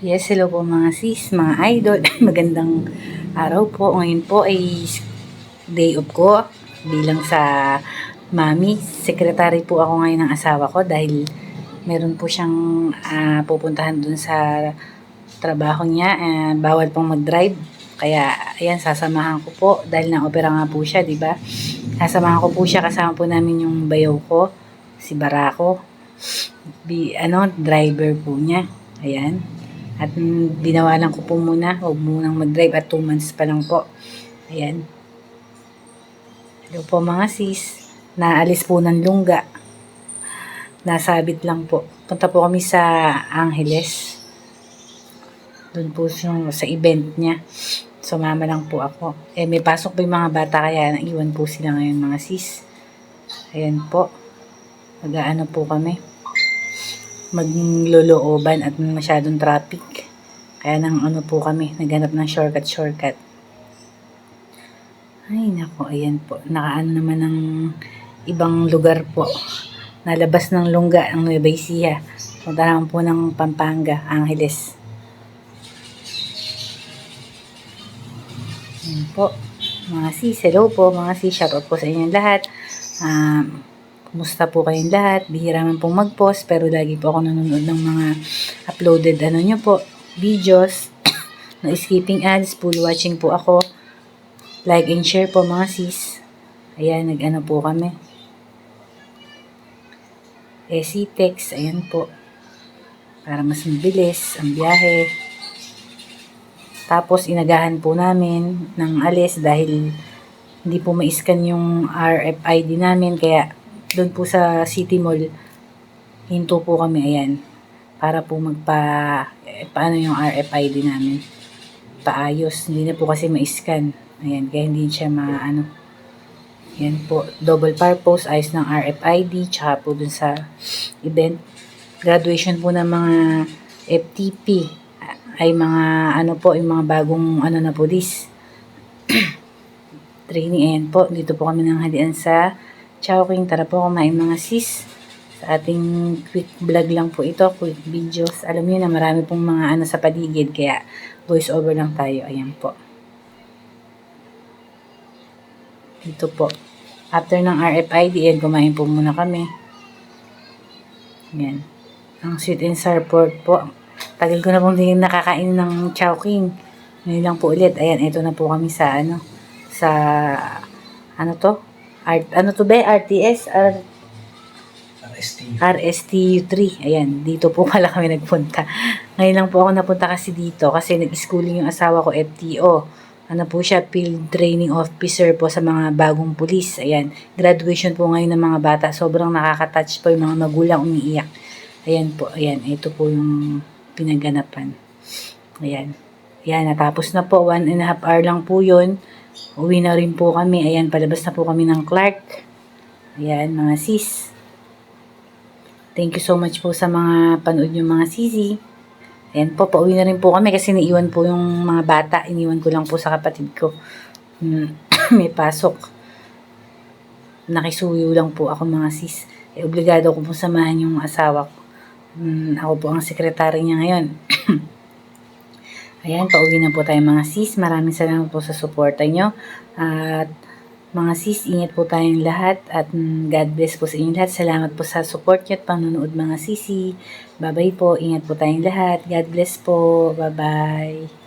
Yes, hello po mga sis, mga idol. Magandang araw po. Ngayon po ay day off ko bilang sa mami. Secretary po ako ngayon ng asawa ko dahil meron po siyang pupuntahan dun sa trabaho niya. Bawal pong mag-drive. Kaya, ayan, sasamahan ko po dahil na-opera nga po siya, di ba? Sasamahan ko po siya, kasama po namin yung bayaw ko, si Barako. Driver po niya. Ayan. At binawalan ko po muna, huwag munang mag-drive at 2 months pa lang po. Ayan. Hello po mga sis. Naalis po ng lungga. Nasabit lang po. Punta po kami sa Angeles. Doon po sa event niya. Sumama lang po ako. May pasok po yung mga bata kaya naiwan po sila ngayon mga sis. Ayan po. Mag-aano po kami. Maglolooban at masyadong traffic. Kaya nang po kami, naghanap ng shortcut. Ay nako, ayan po. Nakaano naman ng ibang lugar po. Nalabas ng lungga ng Nueva Ecija. Punta naman po ng Pampanga, Angeles. Ayan po. Mga sis, hello po. Mga sis, shoutout po sa inyong lahat. Kumusta po kayong lahat? Bihira man pong mag-post pero lagi po ako nanonood ng mga uploaded nyo po, videos. No skipping ads, full watching po ako. Like and share po mga sis. Ayan, nag-ano po kami. SC-Text, ayan po. Para mas mabilis ang biyahe. Tapos inagahan po namin ng alis dahil hindi po ma-scan yung RFID namin kaya doon po sa City Mall hinto po kami, ayan, para po paano yung RFID namin paayos, hindi na po kasi ma-scan, ayan, kaya hindi siya ayan po, double purpose, ayos ng RFID, tsaka po dun sa event, graduation po ng mga FTP, ay mga yung mga bagong na police, training, ayan po, dito po kami nanghalian sa Chowking. Tara po kumain mga sis. Sa ating quick vlog lang po ito, quick videos. Alam niyo na marami pong mga sa paligid, kaya voice over lang tayo. Ayan po. Dito po. After ng RFID, ayan, kumain po muna kami. Ayan. Ang sweet and sour pork po. Tagal ko na pong din nakakain ng Chowking. Ngayon lang po ulit. Ayan, ito na po kami sa RTS? RSTU3. Ayan, dito po pala kami nagpunta. Ngayon lang po ako napunta kasi dito kasi nag-schooling yung asawa ko, FTO. Po siya, Field Training Officer po sa mga bagong pulis. Ayan, graduation po ngayon ng mga bata. Sobrang nakaka-touch po yung mga magulang umiiyak. Ayan po, ayan, ito po yung pinaganapan. Ayan. Ayan, natapos na po. 1.5 hour lang po yun. Uwi na rin po kami. Ayan, palabas na po kami ng Clark. Ayan, mga sis. Thank you so much po sa mga panood yung mga sisi. Ayan po, pauwi na rin po kami kasi naiwan po yung mga bata. Iniwan ko lang po sa kapatid ko. May pasok. Nakisuyo lang po ako mga sis. Obligado ko po samahan yung asawa ko. Ako po ang sekretary niya ngayon. Ayan, pauwi na po tayo mga sis. Maraming salamat po sa suporta nyo. At mga sis, ingat po tayong lahat. At God bless po sa inyong lahat. Salamat po sa support nyo at panonood mga sisi. Bye-bye po. Ingat po tayong lahat. God bless po. Bye-bye.